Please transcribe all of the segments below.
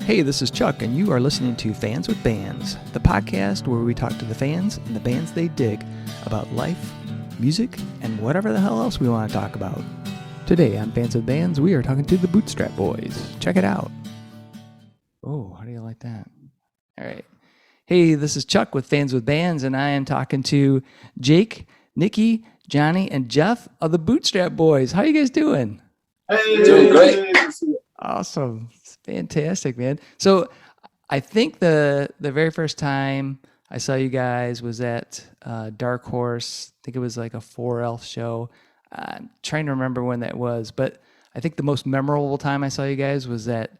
Hey, this is Chuck, and you are listening to Fans with Bands, the podcast where we talk to the fans and the bands they dig about life, music, and whatever the hell else we want to talk about. Today on Fans with Bands, we are talking to the Bootstrap Boys. Check it out. Oh, how do you like that? All right. Hey, this is Chuck with Fans with Bands, and I am talking to Jake, Nicky, Jonny, and Jeff of the Bootstrap Boys. How you guys doing? Hey, doing great. Awesome. It's fantastic, man. So I think the very first time I saw you guys was at Dark Horse. I think it was like a 4Elf show. I'm trying to remember when that was, but I think the most memorable time I saw you guys was at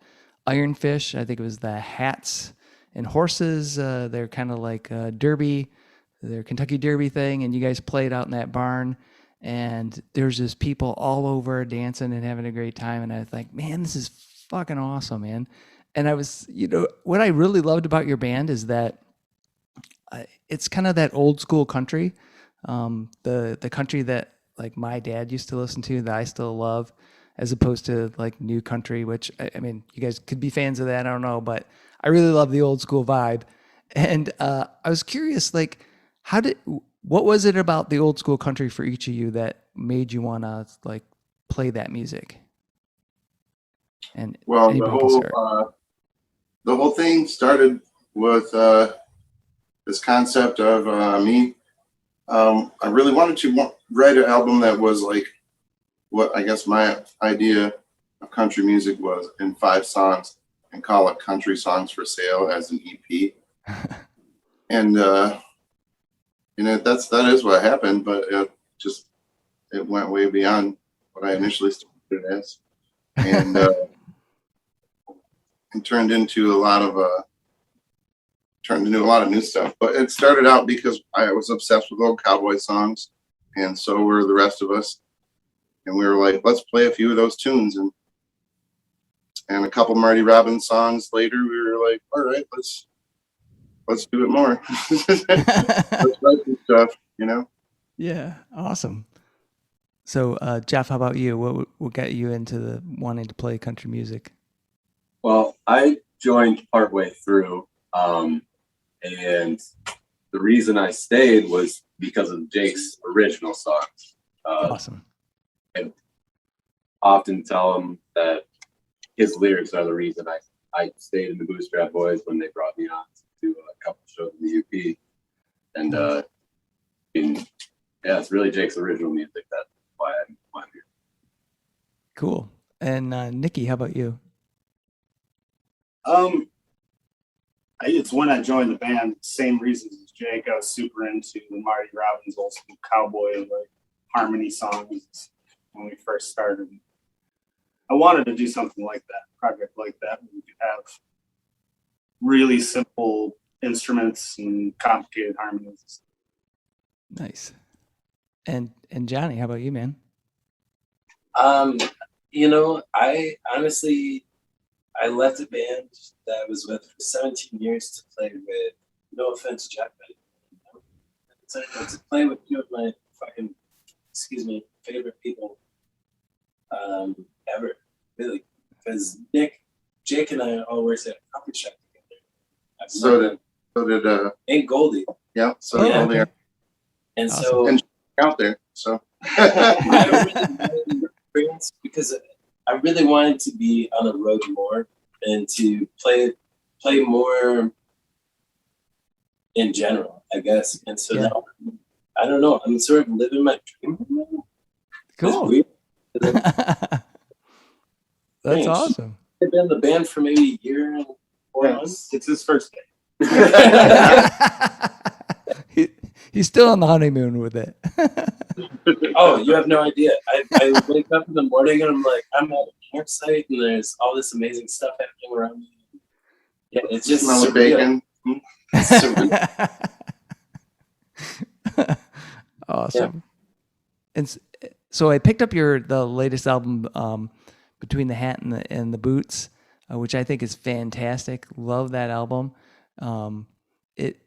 Ironfish. I think it was the Hats and Horses. They're kind of like a derby, their Kentucky Derby thing, and you guys played out in that barn. And there's just people all over dancing and having a great time. And I was like, man, this is fucking awesome, man. And I was, what I really loved about your band is that it's kind of that old school country, the country that like my dad used to listen to that I still love, as opposed to like new country, which I mean, you guys could be fans of that. I don't know, but I really love the old school vibe. And I was curious, like, what was it about the old school country for each of you that made you want to like play that music? And well, the whole thing started with this concept of me. I really wanted to write an album that was like what I guess my idea of country music was, in 5 songs, and call it Country Songs for Sale as an EP. And that is what happened, but it went way beyond what I initially started as, and it turned into a lot of new stuff. But it started out because I was obsessed with old cowboy songs, and so were the rest of us. And we were like, let's play a few of those tunes, and a couple Marty Robbins songs later, we were like, all right, let's do it more. Let's write some stuff, Yeah, awesome. So, Jeff, how about you? What got you into wanting to play country music? Well, I joined partway through, and the reason I stayed was because of Jake's original songs. Awesome. I often tell him that his lyrics are the reason I stayed in the Bootstrap Boys when they brought me on to a couple shows in the UP. And it's really Jake's original music. That's why I'm here. Cool. And Nicky, how about you? It's when I joined the band, same reasons as Jake. I was super into the Marty Robbins old school cowboy and like harmony songs when we first started. I wanted to do something like that, project like that, where we could have really simple instruments and complicated harmonies. Nice. And Jonny, how about you, man? I left a band that I was with for 17 years to play with, no offense, Jeff, but to play with two of my favorite people ever, really. Because Jake and I all worked at a coffee shop together. So did and Goldie. Yeah, so yeah. Goldie. And awesome. So and out there. So I really wanted the experience because I really wanted to be on the road more and to play more in general, I guess. And so now, I don't know, I'm sort of living my dream right now. Cool. That's awesome. I've been in the band for maybe a year and 4 months. It's his first day. He's still on the honeymoon with it. Oh, you have no idea. I wake up in the morning and I'm like, I'm at a campsite and there's all this amazing stuff happening around me. Yeah, it's just smell of bacon. Awesome. Yeah. And so I picked up the latest album, Between the Hat and the Boots, which I think is fantastic. Love that album. It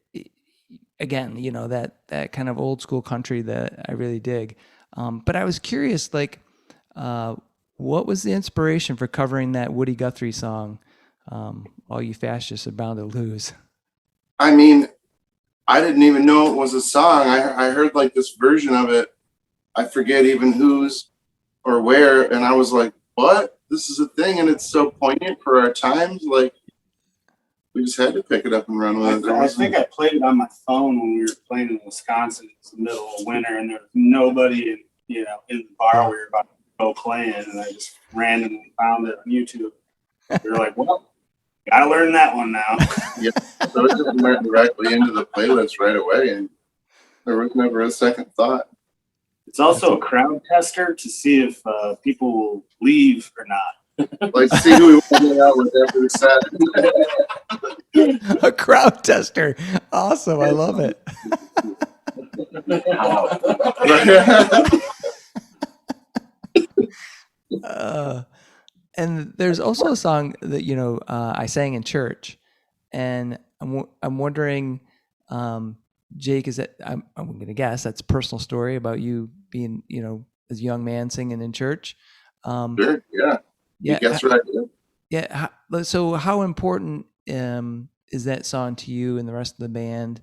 again, that kind of old school country that I really dig. But I was curious, like, what was the inspiration for covering that Woody Guthrie song, all you fascists are bound to lose. I mean, I didn't even know it was a song. I heard like this version of it. I forget even whose or where, and I was like, "What? This is a thing, and it's so poignant for our times." Like, we just had to pick it up and run with it. I think I played it on my phone when we were playing in Wisconsin. It was the middle of winter, and there was nobody in the bar we were about to go playing, and I just randomly found it on YouTube. We were like, "Well, gotta learn that one now." Yeah, so it just went directly into the playlist right away, and there was never a second thought. It's also a crowd tester to see if people will leave or not. Like, see who we want to hang out with after the set. A crowd tester. Awesome. I love it. And there's also a song that, I sang in church, and I'm wondering, Jake, is that I'm going to guess that's a personal story about you being, as a young man singing in church. Sure, yeah. Yeah. You guessed right. Yeah. So how important is that song to you and the rest of the band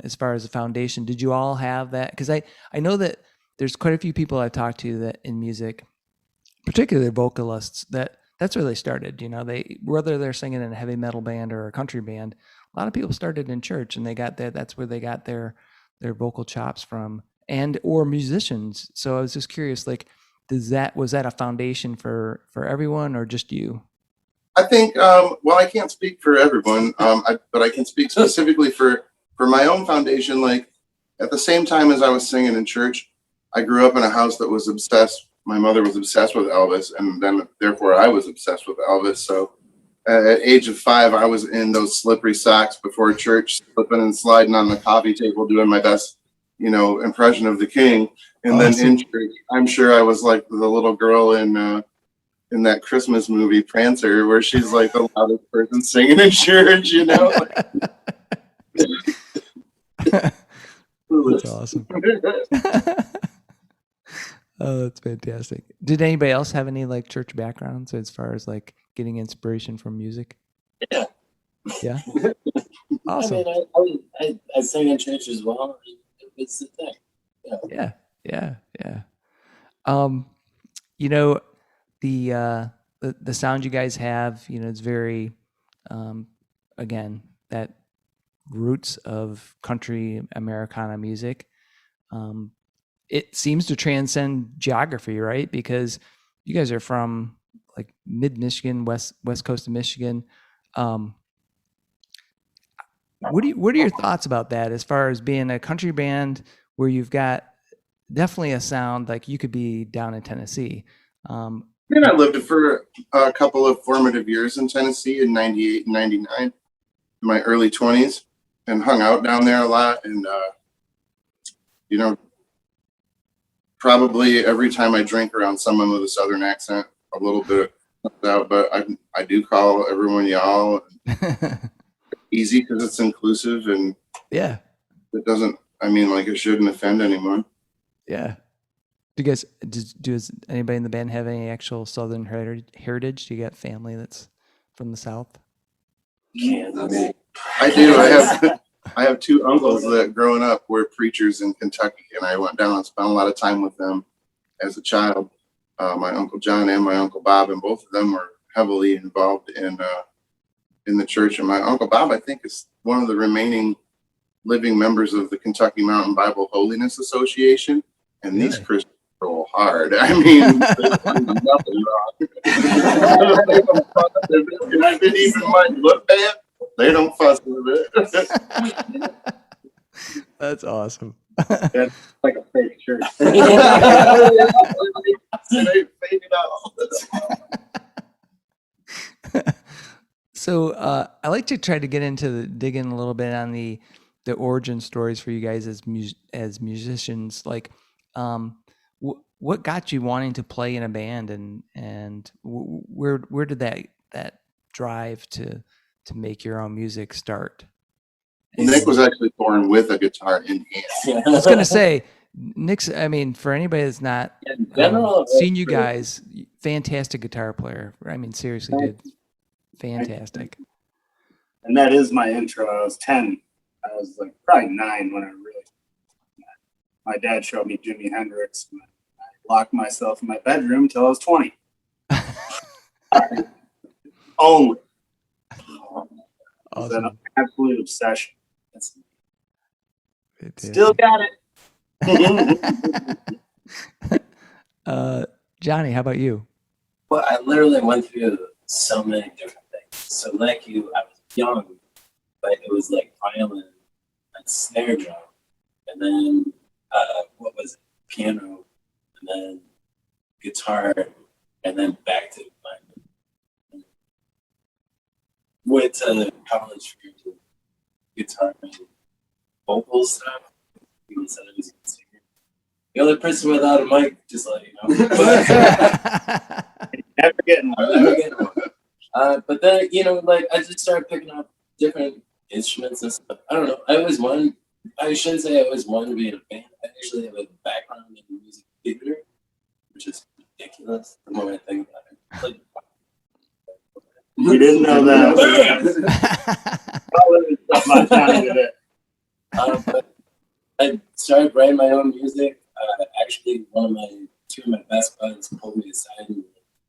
as far as the foundation? Did you all have that? Because I know that there's quite a few people I've talked to that in music, particularly vocalists, that's where they started. Whether they're singing in a heavy metal band or a country band, a lot of people started in church, and they got that. That's where they got their vocal chops from, or musicians. So I was just curious, like, was that a foundation for everyone or just you? I think, well, I can't speak for everyone, but I can speak specifically for my own foundation. Like, at the same time as I was singing in church, I grew up in a house that was obsessed. My mother was obsessed with Elvis, and then therefore I was obsessed with Elvis. So at age of 5, I was in those slippery socks before church, slipping and sliding on the coffee table, doing my best, impression of the King. And Awesome. then in church, I'm sure I was like the little girl in that Christmas movie Prancer, where she's like the loudest person singing in church. That's awesome. Oh, that's fantastic. Did anybody else have any like church backgrounds as far as like getting inspiration from music? Yeah. Yeah. Awesome. I mean, I sang in church as well. It's the thing. Yeah. The sound you guys have, it's very, again, that roots of country Americana music. It seems to transcend geography, right? Because you guys are from like mid Michigan, west coast of Michigan. What are your thoughts about that as far as being a country band where you've got definitely a sound like you could be down in Tennessee? I lived for a couple of formative years in Tennessee in 98 and 99, in my early 20s, and hung out down there a lot. And, probably every time I drink around someone with a Southern accent, a little bit comes out, but I do call everyone y'all. Easy because it's inclusive, and yeah, it doesn't, it shouldn't offend anyone. Yeah. Does anybody in the band have any actual Southern heritage? Do you got family that's from the South? Kansas. I do. I have 2 uncles that growing up were preachers in Kentucky, and I went down and spent a lot of time with them as a child. My Uncle John and my Uncle Bob, and both of them were heavily involved in the church. And my Uncle Bob, I think, is one of the remaining living members of the Kentucky Mountain Bible Holiness Association. And really? These Christians go hard. There's nothing wrong. And I didn't even mind look bad. They don't fuss with it. That's awesome. That's like a fake church. It ain't fake at all. So I like to try to get into dig in a little bit on the origin stories for you guys as musicians. Like, what got you wanting to play in a band, and where did that drive to make your own music start? Nick was actually born with a guitar in hand. I was gonna say, Nick's. For anybody that's not In general, seen you guys, fantastic guitar player. Seriously, dude. Fantastic. And that is my intro. I was 10. I was like probably 9 when I really. My dad showed me Jimi Hendrix. And I locked myself in my bedroom until I was 20. Only. It's an Awesome. absolute obsession. Fantastic. Still got it. Jonny, how about you? Well, I literally went through so many different things. So like you, I was young, but it was like violin and snare drum, and then what was it? Piano, and then guitar, and then back to violin. Went to college for guitar and vocal stuff. People said I was a good singer. The other person without a mic, just like, Never getting one. but then, like I just started picking up different instruments and stuff. I don't know. I shouldn't say I always wanted to be in a band. I actually have a background in music theater, which is ridiculous the more I think about it. Like, You didn't know that. But I started writing my own music. Actually, two of my best buds pulled me aside and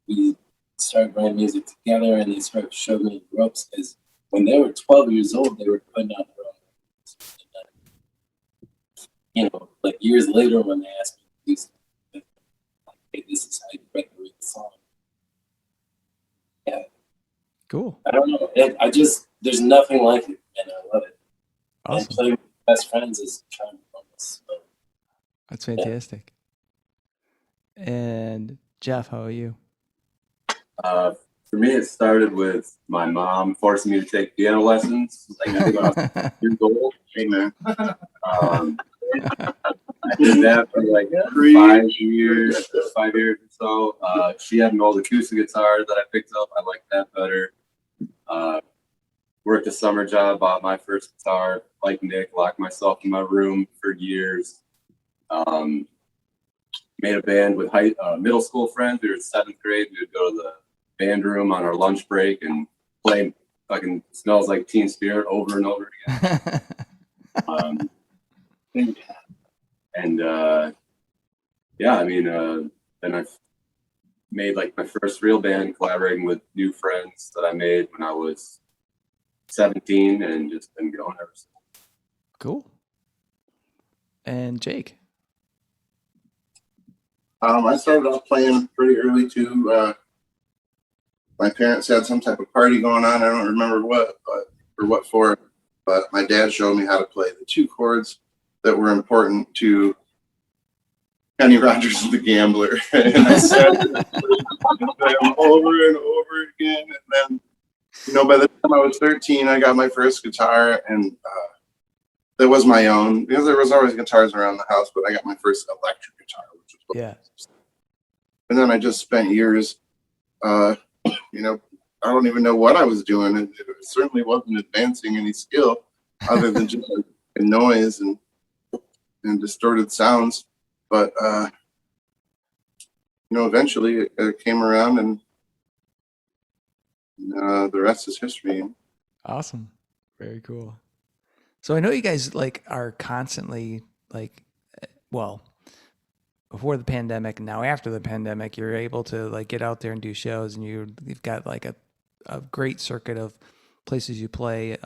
we started writing music together, and they started showing me the ropes because when they were 12 years old, they were putting out their own. Like years later, when they asked me to do something, like, hey, this is how you write the song. Yeah. Cool. I don't know. There's nothing like it, and I love it. Awesome. And playing with my best friends is trying to run this. So. That's fantastic. And Jeff, how are you? For me, it started with my mom forcing me to take piano lessons. Like I think when I was years old. Hey, man. I did that for like 5 years or so. She had an old acoustic guitar that I picked up. I liked that better. Worked a summer job, bought my first guitar, like Nick, locked myself in my room for years. Made a band with middle school friends. We were in 7th grade. We would go to the band room on our lunch break and play fucking Smells Like Teen Spirit over and over again. Then I made like my first real band, collaborating with new friends that I made when I was 17, and just been going ever since. Cool. And Jake? I started off playing pretty early too. My parents had some type of party going on. I don't remember what for, but my dad showed me how to play the 2 chords that were important to Kenny Rogers and the Gambler. And I started to play them over and over again. And then, by the time I was 13, I got my first guitar, and that was my own, because there was always guitars around the house, but I got my first electric guitar, which was Yeah. And then I just spent years, I don't even know what I was doing. It certainly wasn't advancing any skill other than just like noise and distorted sounds. But, eventually it came around, and the rest is history. Awesome. Very cool. So I know you guys are constantly before the pandemic and now after the pandemic, you're able to get out there and do shows, and you've got a great circuit of places you play,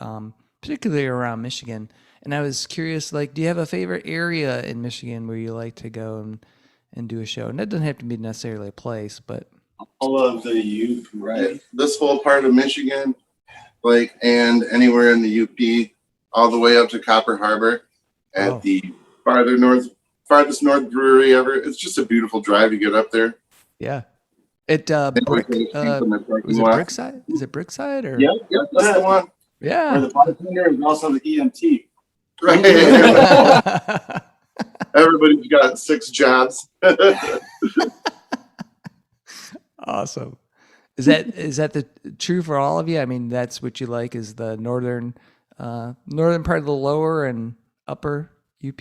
particularly around Michigan. And I was curious, do you have a favorite area in Michigan where you like to go and do a show? And that doesn't have to be necessarily a place, but All of the UP, Right. This whole part of Michigan, and anywhere in the UP, all the way up to Copper Harbor at the farthest north brewery ever. It's just a beautiful drive to get up there. yeah. Was it Brickside? Is it Brickside or? Yep, that's the one. Yeah. Where the bartender is also the EMT. Right. Everybody's got 6 jobs. Awesome. Is that the true for all of you? I mean, that's what you like, is the northern part of the lower and upper UP?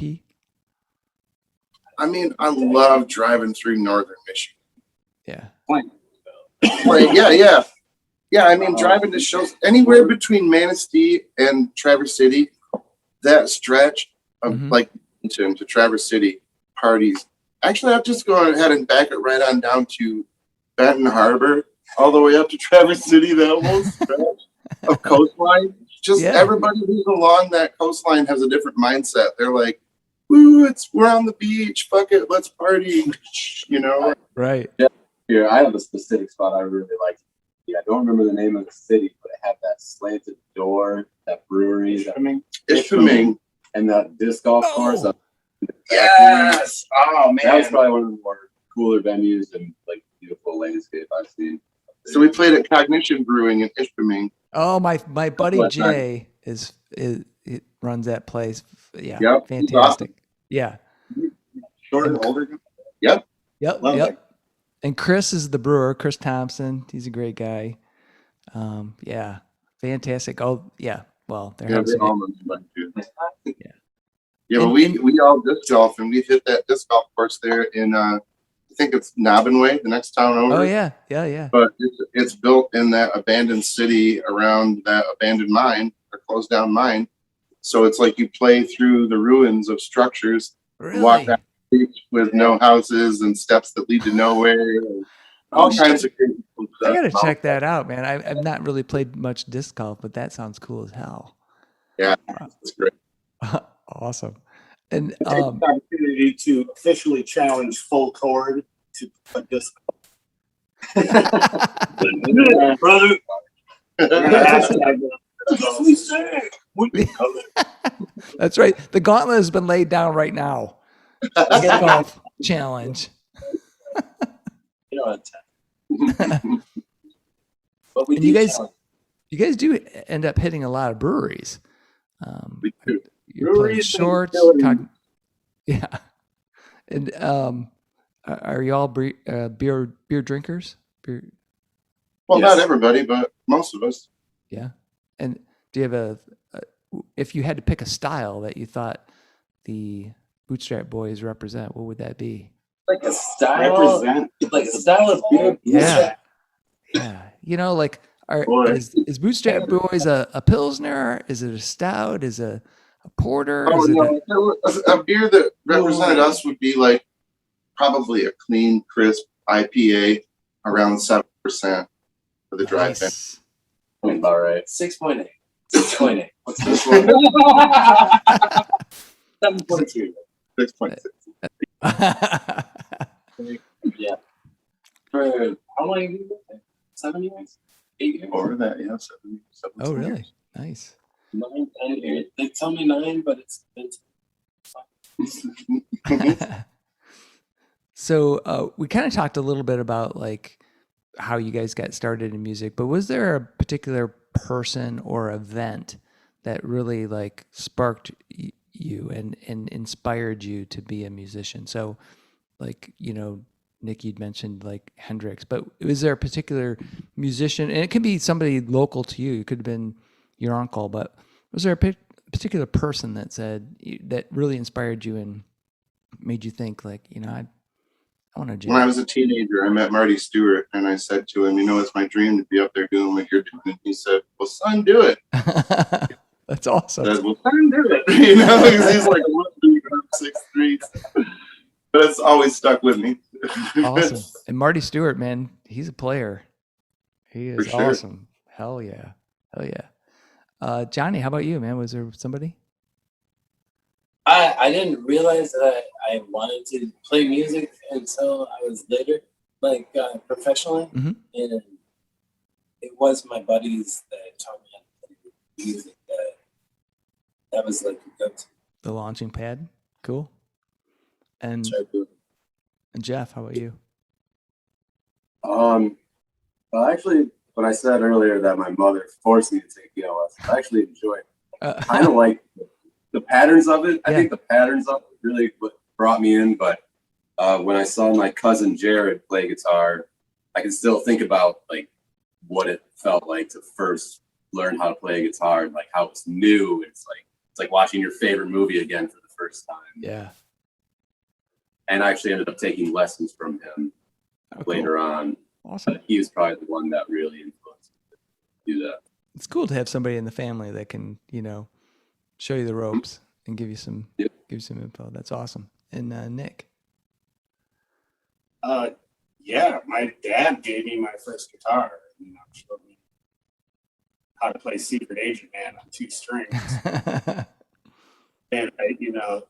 I mean, I love driving through northern Michigan. Yeah. Yeah. Yeah, I mean, driving to shows anywhere between Manistee and Traverse City, that stretch of like to Traverse City parties. Actually, I'll just go ahead and back it right on down to Benton Harbor, all the way up to Traverse City. That whole stretch of coastline. Just everybody who's along that coastline has a different mindset. They're like, "Woo, we're on the beach. Fuck it, let's party." You know, Right. Yeah. Here, I have a specific spot I really like. Yeah, I don't remember the name of the city, but it had that slanted door, that brewery, Ishpeming, and that disc golf course. Yes. Oh man, that was probably one of the more cooler venues and like beautiful landscape I've seen. So we played at Cognition Brewing in Ishpeming. Oh, my buddy Jay is it runs that place. Yeah, Yep. fantastic. Awesome. Yeah. Short and older. Yep. Yep. And Chris is the brewer, Chris Thompson. He's a great guy. Yeah, fantastic. Oh, yeah. Well, they're having some. Yeah, but we all disc golf, and we've hit that disc golf course there in I think it's Nobbinway, the next town over. Oh yeah. But it's built in that abandoned city around that abandoned mine or closed down mine. So it's like you play through the ruins of structures, walk down the beach with no houses and steps that lead to nowhere. All kinds of crazy stuff. I gotta check that out, man. I've not really played much disc golf, but that sounds cool as hell. Yeah, it's great. Awesome. And take the opportunity to officially challenge Full Chord to a disc. Brother. That's right. The gauntlet has been laid down right now. Disc golf challenge. But we and you guys do end up hitting a lot of breweries. We do. You're playing Shorts. Yeah. And are you all beer drinkers? Well, not everybody, but most of us. Yeah. And do you have if you had to pick a style that you thought the Bootstrap Boys represent, what would that be? Like a style, like a style of beer. Yeah. Yeah. You know, like is Bootstrap Boys a Pilsner? Is it a stout? Is it a porter? Oh, is no. A beer that represented us would be like probably a clean, crisp IPA around 7% for the dry fin. All right. 6.8. 6.8. What's this one? 7.2. 6.6. Yeah. For how long have you been there? 7 years? 8 years? Over that, yeah. 7 Oh, really? years. Nice. 9, 10 years. They tell me 9, but it's So we kind of talked a little bit about like how you guys got started in music, but was there a particular person or event that really like sparked you and inspired you to be a musician? So like, you know, Nicky, you'd mentioned like Hendrix, but was there a particular musician, and it could be somebody local to you, it could have been your uncle, but was there a particular person that that really inspired you and made you think like, you know, I want to jam? When I was a teenager, I met Marty Stewart, and I said to him, "You know, it's my dream to be up there doing what you're doing." And he said, "Well, son, do it." That's awesome. I said, "Well, son, do it." You know, because he's like 1'3", 6'3". But it's always stuck with me. Awesome. And Marty Stewart, man, he's a player. He is For sure. awesome. Hell yeah. Jonny, how about you, man? Was there somebody? I didn't realize that I wanted to play music until I was later, like professionally. Mm-hmm. And it was my buddies that taught me how to play music. That was like a go-to. The launching pad. Cool. And Jeff, how about you? Well, actually, when I said earlier that my mother forced me to take piano lessons, I actually enjoy it. I don't like the patterns of it. I think the patterns of it really what brought me in. But when I saw my cousin Jared play guitar, I can still think about like what it felt like to first learn how to play guitar, like how it's new. It's like watching your favorite movie again for the first time. Yeah. And I actually ended up taking lessons from him later on. Awesome. But he was probably the one that really influenced me. do that. It's cool to have somebody in the family that can, show you the ropes and give you some info. That's awesome. And Nick. Yeah, my dad gave me my first guitar. Showed me how to play Secret Agent Man on 2 strings, and I,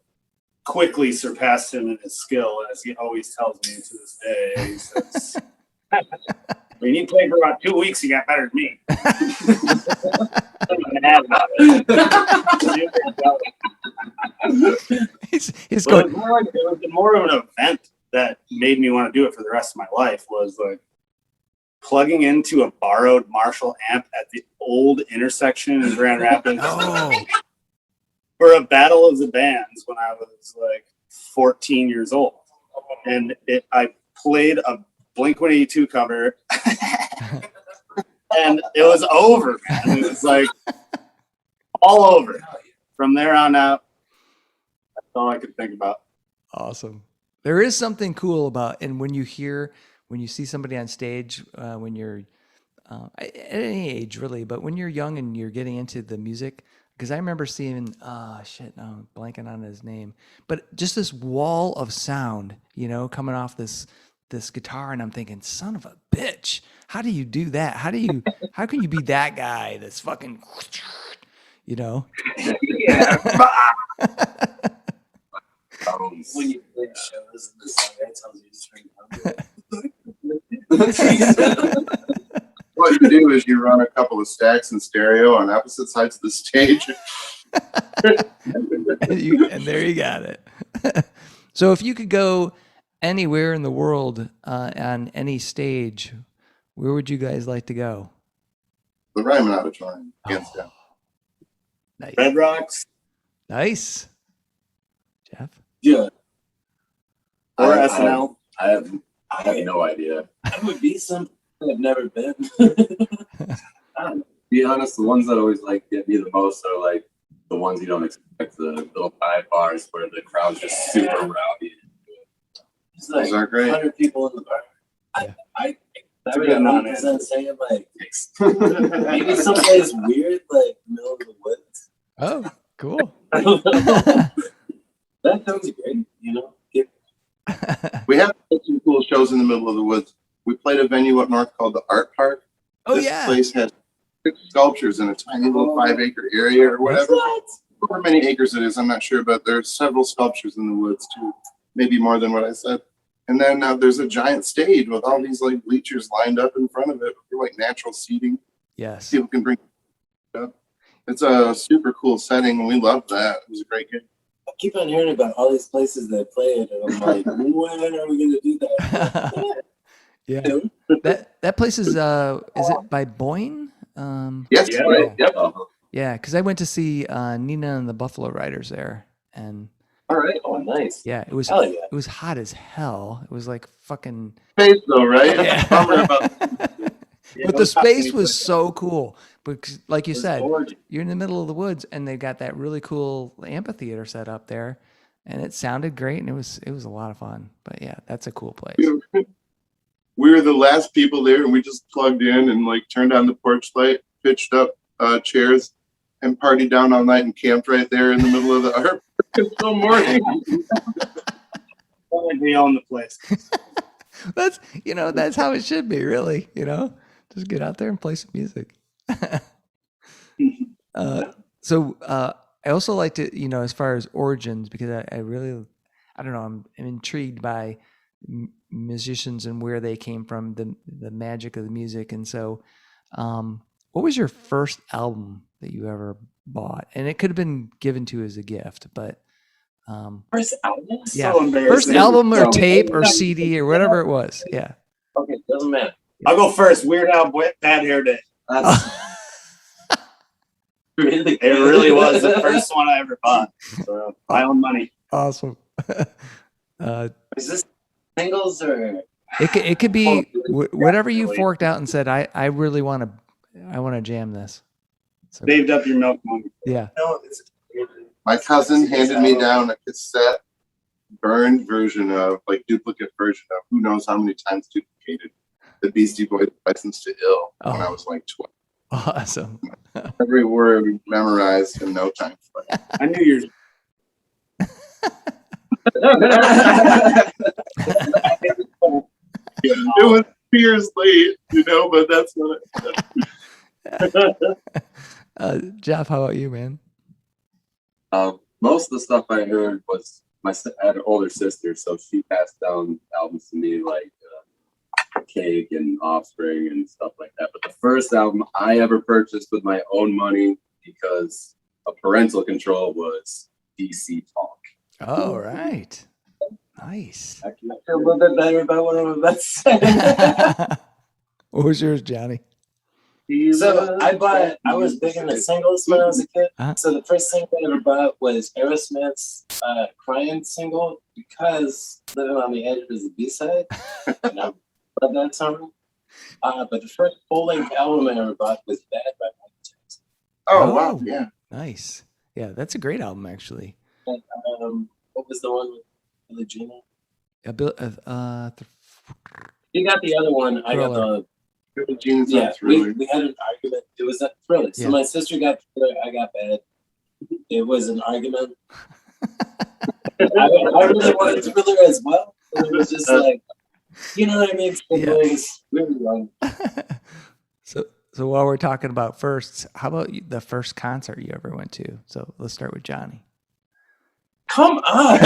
quickly surpassed him in his skill, as he always tells me to this day. He says, "When you played for about 2 weeks, you got better than me." He's Well, going. it was more of an event that made me want to do it for the rest of my life. Was like plugging into a borrowed Marshall amp at the old intersection in Grand Rapids Oh, for a battle of the bands when I was like 14 years old, and I played a Blink-182 cover, and it was over, man. It was like all over. From there on out, that's all I could think about. awesome. There is something cool about, and when you see somebody on stage, when you're at any age really, but when you're young and you're getting into the music, because I remember seeing, I'm blanking on his name, but just this wall of sound, coming off this guitar, and I'm thinking, son of a bitch, how do you do that? How can you be that guy that's fucking, Yeah. When you play shows and the singer tells you to turn down. What you do is you run a couple of stacks in stereo on opposite sides of the stage. and there you got it. So if you could go anywhere in the world on any stage, where would you guys like to go? The Ryman Auditorium, hands down. Nice. Red Rocks Nice. Jeff? Yeah, or I- SNL. I have no idea. that would be something I've never been. To be honest, the ones that always like get me the most are like the ones you don't expect, the little dive bars where the crowd's just super rowdy. It's like Those are great. 100 people in the bar. Yeah. I That's a would good 100% say it, like maybe someplace weird, like middle of the woods. Oh, cool. That sounds great, Get We have some cool shows in the middle of the woods. We played a venue up north called the Art Park. Oh, This yeah. place has 6 sculptures in a tiny little 5-acre area or whatever. How many acres it is, I'm not sure, but there's several sculptures in the woods too. Maybe more than what I said. And then there's a giant stage with all these like bleachers lined up in front of it for like natural seating. Yes. People can bring up. It's a super cool setting, and we loved that. It was a great gig. I keep on hearing about all these places that play it, and I'm like, when are we going to do that? Yeah. That place is it by Boyne? Yes, Yeah. right. Yep. Yeah, because I went to see Nina and the Buffalo Riders there, and All right. Oh, nice. yeah, it was Hell yeah. it was hot as hell. It was like fucking. Space though, right? Yeah. Bummer about But the space was so cool because, like you said, Gorgeous. you're in the middle of the woods, and they got that really cool amphitheater set up there, and it sounded great, and it was a lot of fun. But yeah, that's a cool place. we were the last people there, and we just plugged in and like turned on the porch light, pitched up chairs, and partied down all night and camped right there in the middle of the art until morning. Like we own the place. That's how it should be, really. Just get out there and play some music. So I also like to, as far as origins, because I really, I don't know, I'm intrigued by musicians and where they came from, the magic of the music. And so, what was your first album that you ever bought? And it could have been given to you as a gift, but First album? yeah, So embarrassing. first album or So- tape or CD or whatever it was. Yeah. Okay, doesn't matter. I'll go first. Weird Al Bad Hair Day. That's really It really was the first one I ever bought. So my own money. Awesome. Is this singles or? It could be whatever you forked out and said, I really want to jam this. So, Saved up your milk money. yeah. No, it's My cousin handed me down a cassette burned version of, like duplicate version of, who knows how many times duplicated, the Beastie Boys License to Ill when I was like 12. Awesome. Every word memorized in no time flat. I knew yours. It was 2 years late, but that's what Jeff, how about you, man? Most of the stuff I heard was I had an older sister, so she passed down albums to me like Cake and Offspring and stuff like that. But the first album I ever purchased with my own money because of parental control was DC Talk. All right. Nice. I feel a little bit better about what I'm about to say. What was yours, Johnny? So I was big into singles when I was a kid. Uh-huh. So the first single I ever bought was Aerosmith's Crying single because Living on the Edge was the B-side. And I love that song. But the first full-length album I ever bought was Bad by Michael Jackson. Oh, wow. Yeah. Nice. Yeah, that's a great album, actually. And, what was the one with Billie Jean? You got the other one. I got the... Jeans Yeah, Thriller. we had an argument. It was that Thriller. So Yeah. my sister got Thriller, I got Bad. It was an argument. I really wanted Thriller as well. But it was just like, you know what I mean? Siblings, really young. So while we're talking about firsts, how about the first concert you ever went to? So let's start with Johnny. Come on.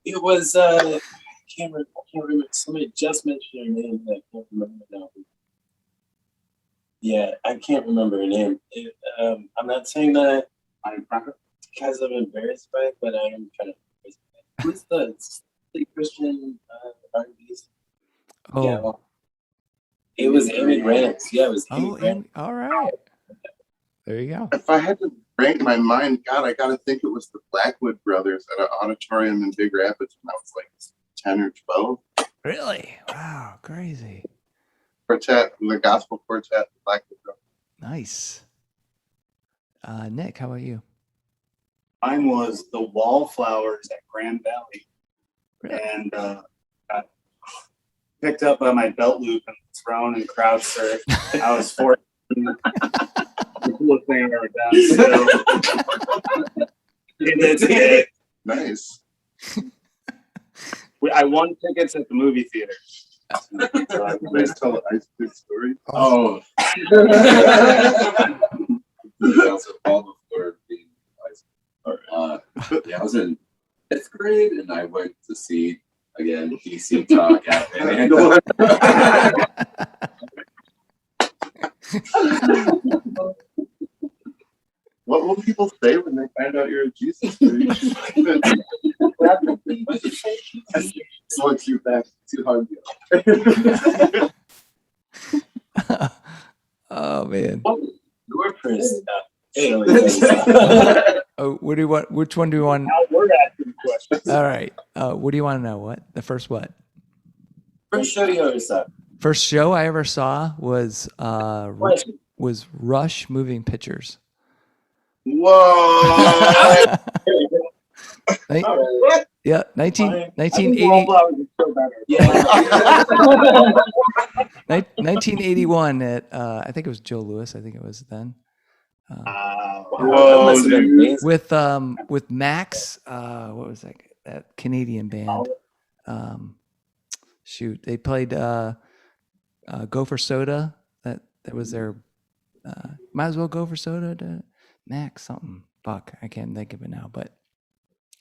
It was I can't remember. Somebody just mentioned her name, but I can't remember now. Yeah, I can't remember her name. I'm not saying that because I'm embarrassed by it, but I am kind of embarrassed by it. Who's the Christian R&B? Oh, Yeah, well, it was Amy Grant. Yeah, it was Amy Grant. all right. There you go. If I had to rank my mind, God, I got to think it was the Blackwood Brothers at an auditorium in Big Rapids when I was like 10 or 12. Really? Wow, crazy. Quartet, the gospel quartet, the Blackwood Brothers. Nice. Nick, how about you? Mine was the Wallflowers at Grand Valley. Really? And got picked up by my belt loop and thrown and crowd surfed. I was 14. The coolest thing I've ever done. So it's good. Nice. I won tickets at the movie theater. Please tell an ice cream story. Oh. Also, all before being yeah, I was in 5th grade and I went to see again DC Talk at Atlanta. What will people say when they find out you're a Jesus freak? Slugs you back too hard. Oh man. Your first. Oh, what do you want? Which one do you want? Now we're asking questions. All right. What do you want to know? What the first what? First show you ever saw. First show I ever saw was Question. Rush Moving Pictures. Whoa! Ni- All right. yeah, I think 1980, Wallflowers is still better. Yeah. 1981 at I think it was Joe Louis. I think it was then. Whoa, Must have been dude. amazing. With Max, what was that Canadian band? Shoot, they played Go for Soda. That was their might as well go for soda to Max something. Fuck, I can't think of it now, but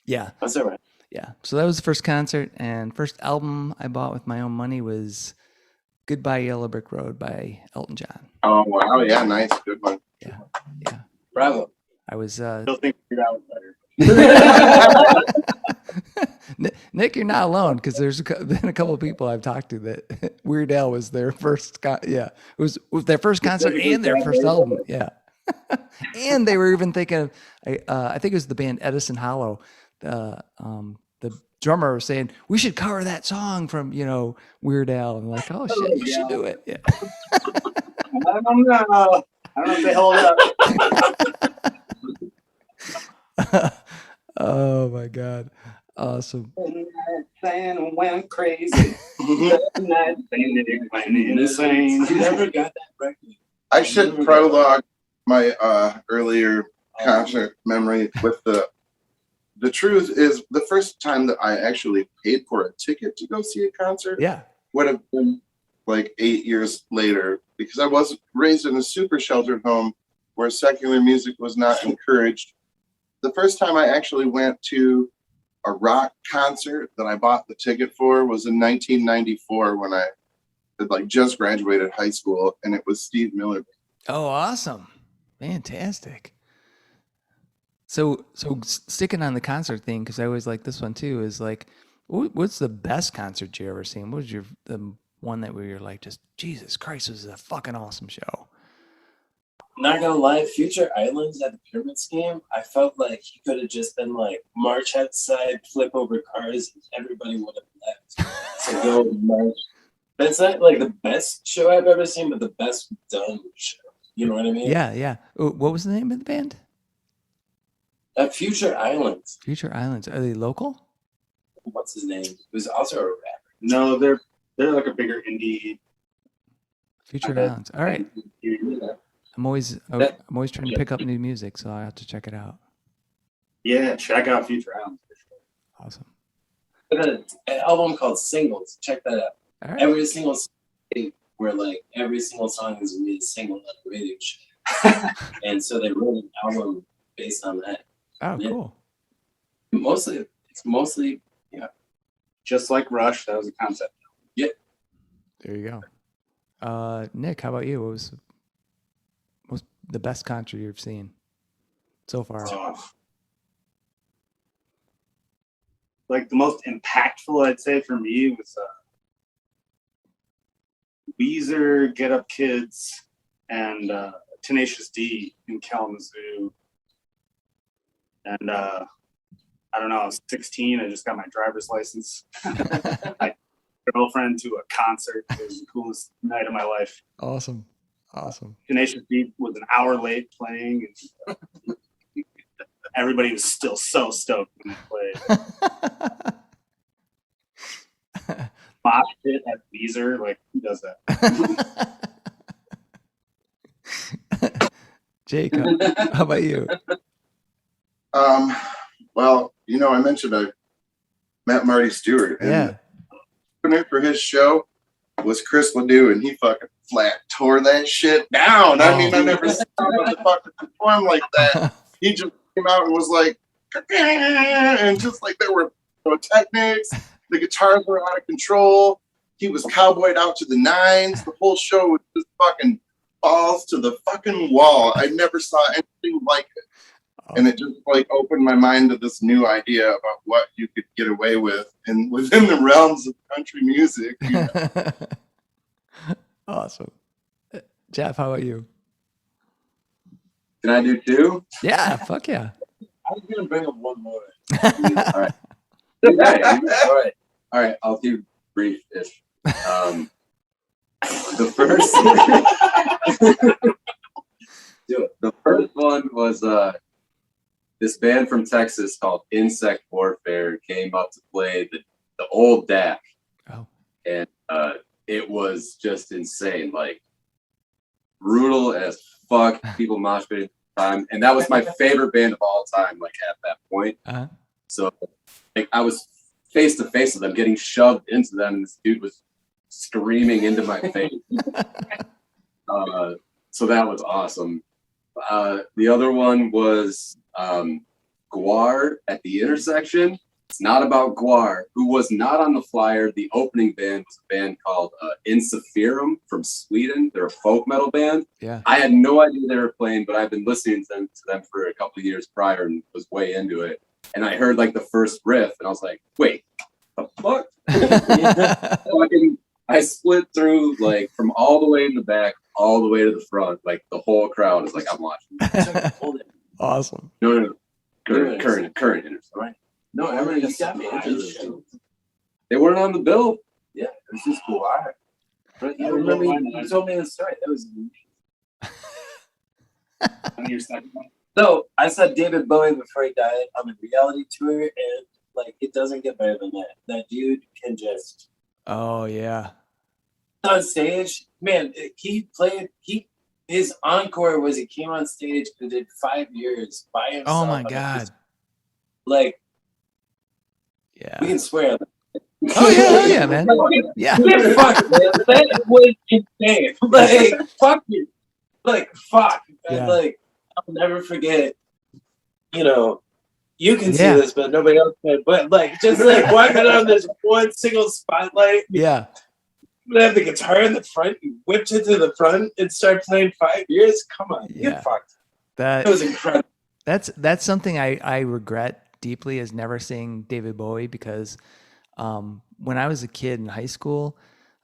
yeah. That's all right. Yeah. So that was the first concert, and first album I bought with my own money was Goodbye Yellow Brick Road by Elton John. Oh, wow. Yeah, nice. Good one. Yeah. Bravo. I was Still think that was better. Nick, you're not alone because there's been a couple of people I've talked to that Weird Al was their first. It was their first concert and their first album. Yeah. And they were even thinking, I think it was the band Edison Hollow. The drummer was saying we should cover that song from Weird Al. And I'm like, oh shit, you should do it. Yeah. I don't know if they hold up. Oh my god, awesome. Then went crazy. Not insane. I never got that record. I should prologue my earlier concert memory with the truth is the first time that I actually paid for a ticket to go see a concert Yeah. would have been like 8 years later, because I was raised in a super sheltered home where secular music was not encouraged. The first time I actually went to a rock concert that I bought the ticket for was in 1994 when I had like just graduated high school, and it was Steve Miller. Oh, awesome. Fantastic. So sticking on the concert thing, because I always like this one too, is like, what's the best concert you ever seen? What was the one that where you're like, just Jesus Christ, this is a fucking awesome show? Not gonna lie, Future Islands at the Pyramid Scheme, I felt like he could have just been like, march outside, flip over cars, and everybody would have left to go march. That's not like the best show I've ever seen, but the best done show. You know what I mean? Yeah, yeah. What was the name of the band? Future Islands. Future Islands. Are they local? What's his name? He was also a rapper. No, they're like a bigger indie. Future Islands. All right. I'm always trying to pick up new music, so I have to check it out. Yeah, check out Future Islands for sure. Awesome. They got an album called Singles. Check that out. All right. Every single song, where like every single song is a single on a radio show. And so they wrote an album based on that. Oh, Yeah. cool. It's mostly, yeah. Just like Rush, that was a concept. There you go. Nick, how about you? What was the best concert you've seen so far? Like the most impactful, I'd say for me was Weezer, Get Up Kids, and Tenacious D in Kalamazoo. And I don't know, I was 16. I just got my driver's license. My girlfriend to a concert. It was the coolest night of my life. Awesome. Tenacious D was an hour late playing, and everybody was still so stoked when they played. Mosh pit at Weezer, like who does that? Jake, how about you? Well, I mentioned I met Marty Stewart. And Yeah. opener for his show was Chris Ledoux, and he fucking flat tore that shit down. I mean, I never saw him fucking perform like that. He just came out and was like, and just like there were no techniques, the guitars were out of control. He was cowboyed out to the nines. The whole show was just fucking balls to the fucking wall. I never saw anything like it. And it just like opened my mind to this new idea about what you could get away with and within the realms of country music. Awesome. Jeff, how about you? Can I do two? Yeah, fuck yeah. I was gonna bring up one more. All right. Okay. All right. I'll keep brief-ish. The first one was this band from Texas called Insect Warfare came up to play the old DAC. Oh. And it was just insane, like brutal as fuck. People mosh pitting at the time, and that was my favorite band of all time. Like at that point, so like I was face to face with them, getting shoved into them. And this dude was screaming into my face. So that was awesome. The other one was Guar at the Intersection. It's not about Guar, who was not on the flyer. The opening band was a band called Insafirum from Sweden. They're a folk metal band. Yeah. I had no idea they were playing, but I've been listening to them for a couple of years prior and was way into it. And I heard like the first riff, and I was like, "Wait, the fuck?" I split through like from all the way in the back, all the way to the front. Like the whole crowd is like, "I'm watching." Awesome. No. Current Intersection. Right. No, everybody just got me interested. They weren't on the bill. Yeah, it was just cool. But I remember you told me the story. That was so I saw David Bowie before he died on a reality tour, and like it doesn't get better than that. That dude can just Oh yeah. On stage, man, his encore was he came on stage and did 5 years by himself. Oh my on a God. like Yeah. we can swear on that. Oh yeah. Oh yeah, man. Yeah. Get fucked, man. That was insane. Like, fuck you. Like, fuck. And, Yeah. like, I'll never forget, you know, you can see Yeah. this, but nobody else can. But, like, just like walking on this one single spotlight, Yeah. you have the guitar in the front, you whipped it to the front and start playing 5 years. Come on, Yeah. get fucked. That It was incredible. that's something I regret deeply, is never seeing David Bowie, because when I was a kid in high school,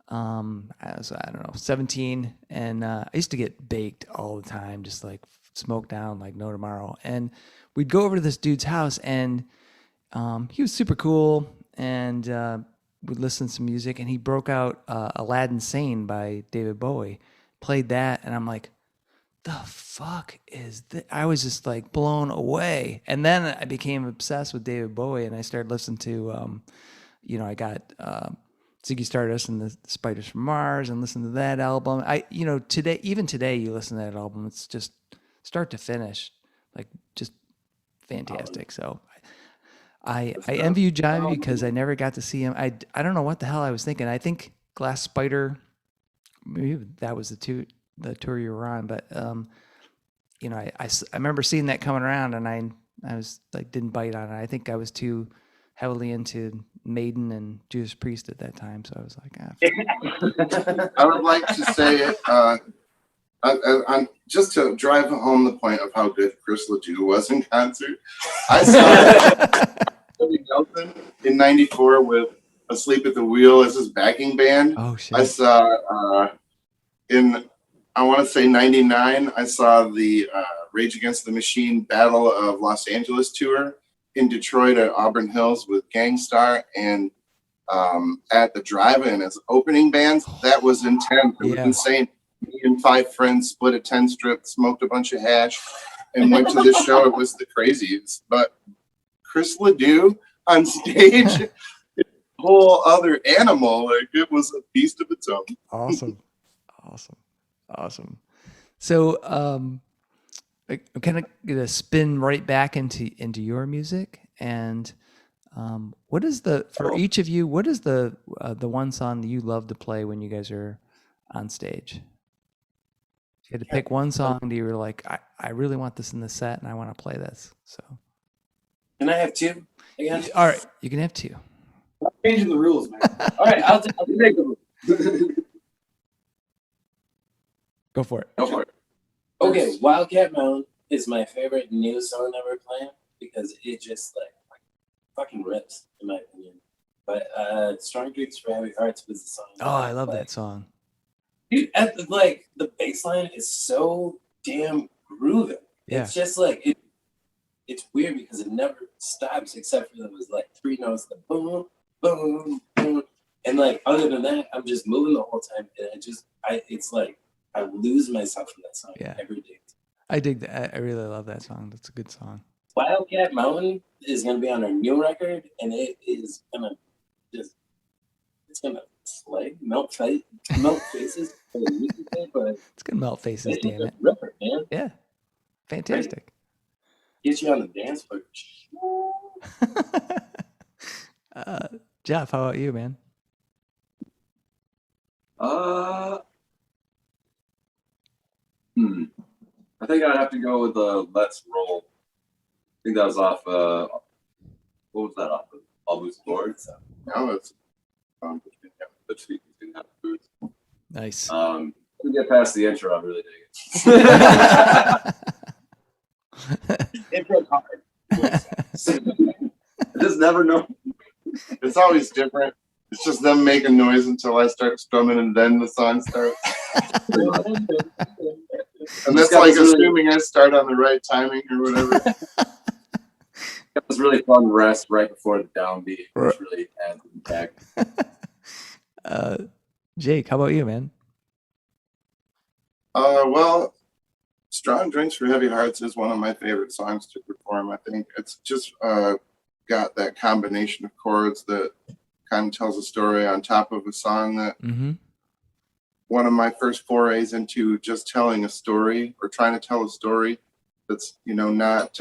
I was, I don't know, 17, and I used to get baked all the time, just like smoked down like no tomorrow. And we'd go over to this dude's house, and he was super cool, and we'd listen to some music, and he broke out Aladdin Sane by David Bowie, played that, and I'm like, the fuck is this? I was just like blown away. And then I became obsessed with David Bowie, and I started listening to, I got Ziggy Stardust and the Spiders from Mars, and listened to that album. Even today, you listen to that album, it's just start to finish, like just fantastic. So I envy you, Johnny, because I never got to see him. I don't know what the hell I was thinking. I think Glass Spider, maybe that was the tour you were on, but I remember seeing that coming around, and I was like, didn't bite on it. I think I was too heavily into Maiden and Judas Priest at that time, so I was like, I would like to say just to drive home the point of how good Chris LeDoux was in concert. I saw Nelson in '94 with "Asleep at the Wheel" as his backing band. oh shit. I saw I want to say '99. I saw the Rage Against the Machine Battle of Los Angeles tour in Detroit at Auburn Hills with Gangstar, and at the drive-in as opening bands. That was intense. It was insane. Me and 5 friends split a 10 strip, smoked a bunch of hash, and went to this show. It was the craziest. But Chris LeDoux on stage, a whole other animal. Like, it was a beast of its own. Awesome. So I'm kind of gonna spin right back into your music, and what is for each of you? What is the one song that you love to play when you guys are on stage? If you had to pick one song that you were like, I really want this in the set, and I want to play this. So, Can I have 2 again? all right, you can have 2. Changing the rules, man. All right, I'll take them. Go for it. Go for it. Okay, Wildcat Mountain is my favorite new song that we're playing because it just like fucking rips, in my opinion. But Strong Drinks for Heavy Hearts was the song. Oh, I love that song. Dude, the bass line is so damn groovy. Yeah. It's just like it's weird because it never stops except for those like 3 notes, the boom, boom, boom. And like other than that, I'm just moving the whole time, and it's like I lose myself in that song every day. I dig that. I really love that song. That's a good song. Wildcat Mountain is going to be on our new record, and it is going to it's going to slay, melt faces. But it's going to melt faces, damn it. Ripper, man. Yeah. Fantastic. Get you on the dance floor. Jeff, how about you, man? I think I'd have to go with Let's Roll. I think that was off what was that off of? All Boots Board? No, it's Between Half Boots. Nice. We get past the intro, I really dig it. Intro's hard. I just never know. It's always different. It's just them making noise until I start strumming, and then the song starts. And that's like assuming I start on the right timing or whatever. It was really fun rest right before the downbeat, which really adds impact. Jake, how about you, man? Well, Strong Drinks for Heavy Hearts is one of my favorite songs to perform. I think it's just got that combination of chords that kind of tells a story on top of a song. That Mm-hmm. one of my first forays into just telling a story or trying to tell a story that's, you know, not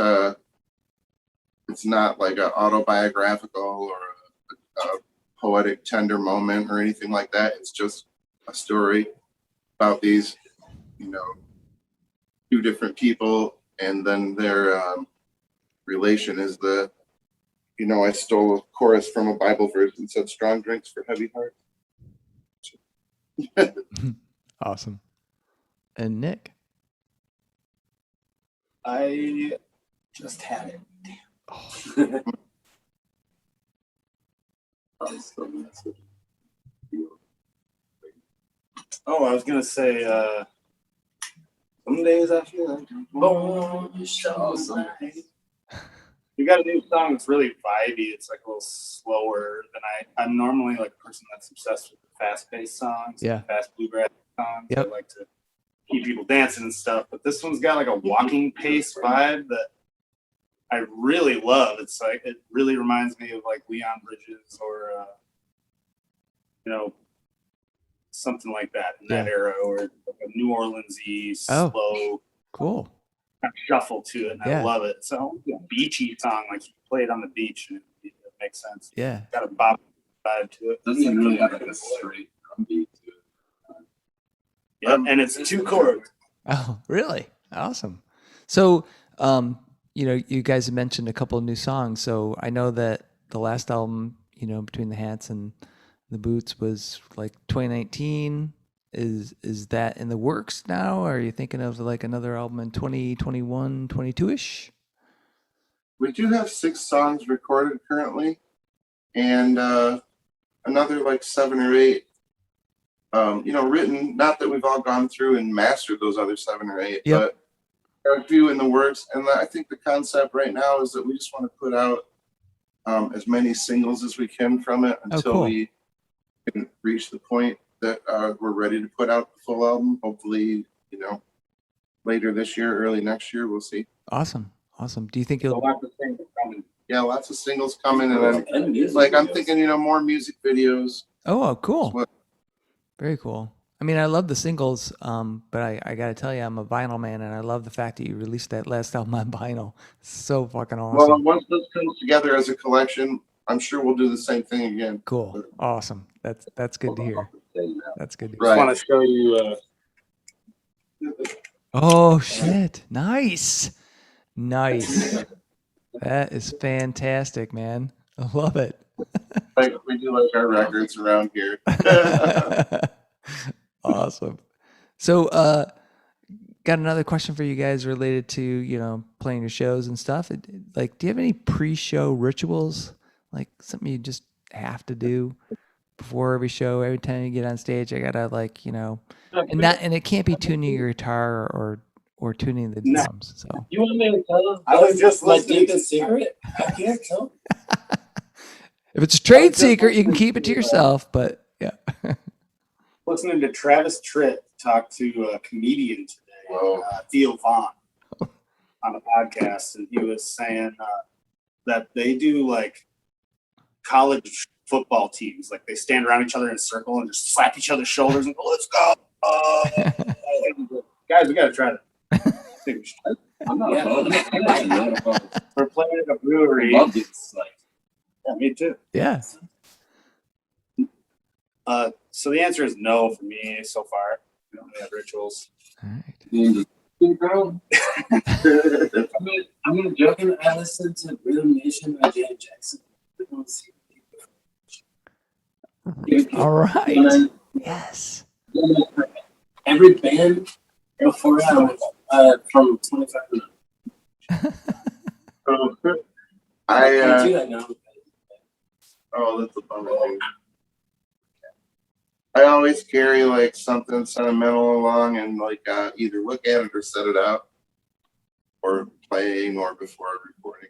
it's not like an autobiographical or a poetic tender moment or anything like that. It's just a story about these, you know, two different people, and then their relation is the, you know, I stole a chorus from a Bible verse and said strong drinks for heavy hearts. Awesome. And Nick? I just had it. Oh, Oh, I was gonna say, some days I feel like you got a new song that's really vibey. It's like a little slower than I'm normally like a person that's obsessed with fast-paced songs, Yeah. fast bluegrass songs. Yep. I like to keep people dancing and stuff. But this one's got like a walking pace vibe that I really love. It's like it really reminds me of like Leon Bridges or you know, something like that in that era, or like a New Orleans-y slow cool. kind of shuffle to it, and Yeah. I love it. So a beachy song, like you play it on the beach, and it makes sense. Yeah. Got a bop vibe to it. Doesn't even really have like a straight drum beat to it. Yep, and it's 2 chords. Oh, really? Awesome. So, you know, you guys have mentioned a couple of new songs. So I know that the last album, you know, Between the Hats and the Boots was like 2019. Is that in the works now? Or are you thinking of like another album in 2021, 22-ish? We do have 6 songs recorded currently, and another like 7 or 8, you know, written. Not that we've all gone through and mastered those other 7 or 8, Yep. but there are a few in the works. And I think the concept right now is that we just want to put out as many singles as we can from it until cool. we can reach the point that we're ready to put out the full album. Hopefully, you know, later this year, early next year, we'll see. Awesome. Awesome. Do you think So you'll lots of things are coming. Yeah, lots of singles coming, and then And music like I'm videos. thinking, you know, more music videos. Oh, cool. What- Very cool. I mean, I love the singles, but I got to tell you, I'm a vinyl man, and I love the fact that you released that last album on vinyl. It's so fucking Well, awesome. once this comes together as a collection, I'm sure we'll do the same thing again. Cool. Awesome. That's good to hear. That's good to hear. Just Right. want to show you. Oh, shit. Nice. Nice. That is fantastic, man. I love it. Like we do like our records around here. Awesome. So, got another question for you guys related to, you know, playing your shows and stuff. Like, do you have any pre-show rituals? Like something you just have to do before every show, every time you get on stage? I gotta like, you know, and it can't be tuning your guitar or tuning the No. drums. So You want me to tell them? I was just my listening. deepest secret. I can't tell. if it's a trade secret, you can keep it to yourself. But yeah. Listening to Travis Tritt talk to a comedian today, Whoa. Theo Vaughn, on a podcast, and he was saying that they do like college football teams, like they stand around each other in a circle and just slap each other's shoulders and go, "Let's go, guys! We got to try that." I'm not opposed. We're playing at a brewery. Love this. Like, Yeah, me too. Yeah. So the answer is no for me so far. We don't really have rituals. All right. bro. I'm gonna joke. I listened to Rhythm Nation by Janet Jackson. All right. Yes. Every band before that from 25 minutes. I do that now. oh, that's a bummer. Dude. I always carry like something sentimental along and like either look at it or set it out, or playing or before recording.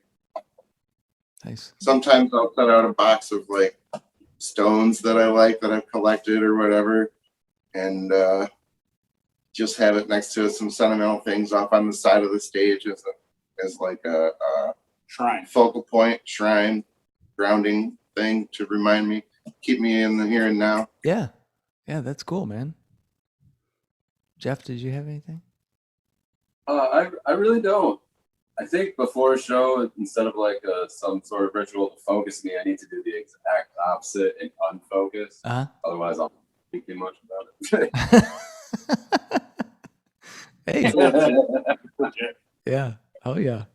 Nice. Sometimes I'll set out a box of like stones that I like that I've collected or whatever, and just have it next to some sentimental things off on the side of the stage as like a Shrine. focal point, shrine, grounding thing to remind me. keep me in the here and now. Yeah. Yeah, that's cool, man. Jeff, did you have anything? I really don't. I think before a show, instead of like some sort of ritual to focus me, I need to do the exact opposite and unfocus. Uh-huh. Otherwise, I'll think too much about it. Hey. Yeah. Oh yeah.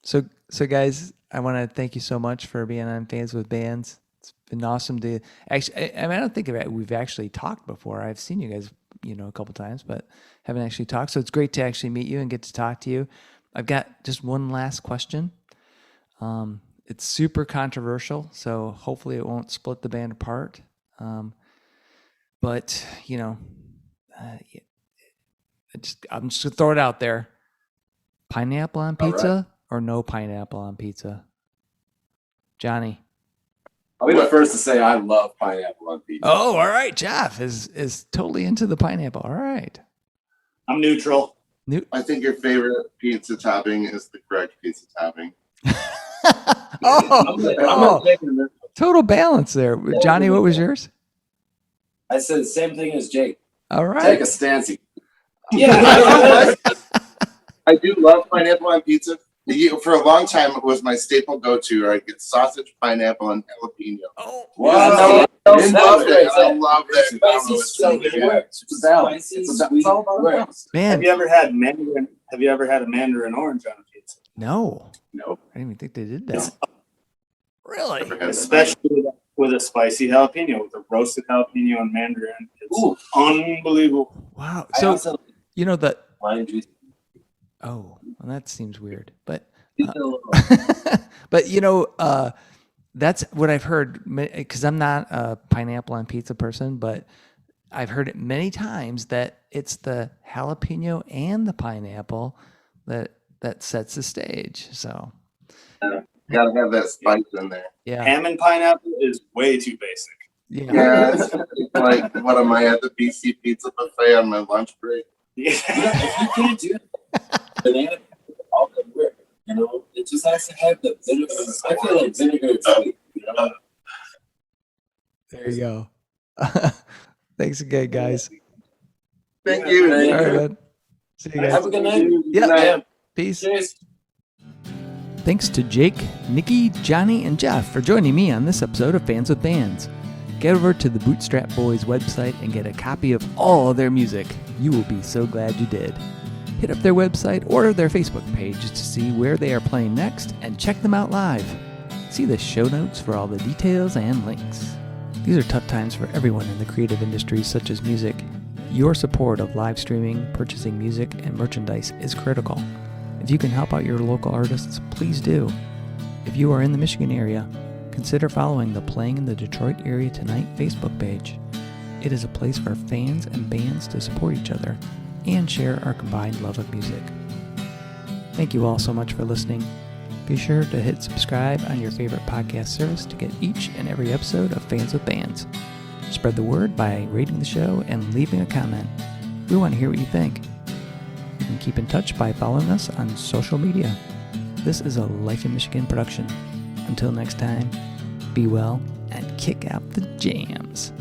So guys, I want to thank you so much for being on Fans with Bands. It's been awesome to actually. I mean, I don't think we've actually talked before. I've seen you guys, a couple times, but haven't actually talked. So it's great to actually meet you and get to talk to you. I've got just one last question. It's super controversial, so hopefully it won't split the band apart. But I'm just gonna throw it out there. Pineapple on pizza or no pineapple on pizza? Jonny. I'll be the first to say I love pineapple on pizza. Oh, all right. Jeff is totally into the pineapple. All right. I'm neutral. I think your favorite pizza topping is the correct pizza topping. Total balance there. Jonny, what was yours? I said the same thing as Jake. All right. Take a stance. Yeah. I do love pineapple on pizza. For a long time, it was my staple go-to. I get sausage, pineapple, and jalapeno. Oh, Wow. I love it. I love that. Spicy, sweet, It's a balance. Spicy, It's sweet, all about balance. man. Have you ever had a mandarin orange on a pizza? No. Nope. I didn't even think they did that. Really? Especially with a spicy jalapeno, with a roasted jalapeno and mandarin. It's unbelievable. Wow. I So, also the. lime juice. Oh, well, that seems weird. But. Just a little. But that's what I've heard, because I'm not a pineapple on pizza person, but I've heard it many times that it's the jalapeno and the pineapple that sets the stage. So Gotta have that spice in there. yeah, Ham and pineapple is way too basic. yeah. Yeah, it's like, what am I at the BC Pizza Buffet on my lunch break? Yeah. If you can't do banana, all the work. It just has to have the vinegar. I feel like vinegar is sweet. There you go. Thanks again, guys. Thank you. All right, man. See you guys. Have a good night. Yeah. Peace. Cheers. Thanks to Jake, Nicky, Jonny, and Jeff for joining me on this episode of Fans with Bands. Get over to the Bootstrap Boys website and get a copy of all of their music. You will be so glad you did. Hit up their website or their Facebook page to see where they are playing next and check them out live. See the show notes for all the details and links. These are tough times for everyone in the creative industries such as music. Your support of live streaming, purchasing music, and merchandise is critical. If you can help out your local artists, please do. If you are in the Michigan area, consider following the Playing in the Detroit Area Tonight Facebook page. It is a place for fans and bands to support each other and share our combined love of music. Thank you all so much for listening. Be sure to hit subscribe on your favorite podcast service to get each and every episode of Fans with Bands. Spread the word by rating the show and leaving a comment. We want to hear what you think. You can keep in touch by following us on social media. This is a Life in Michigan production. Until next time, be well and kick out the jams.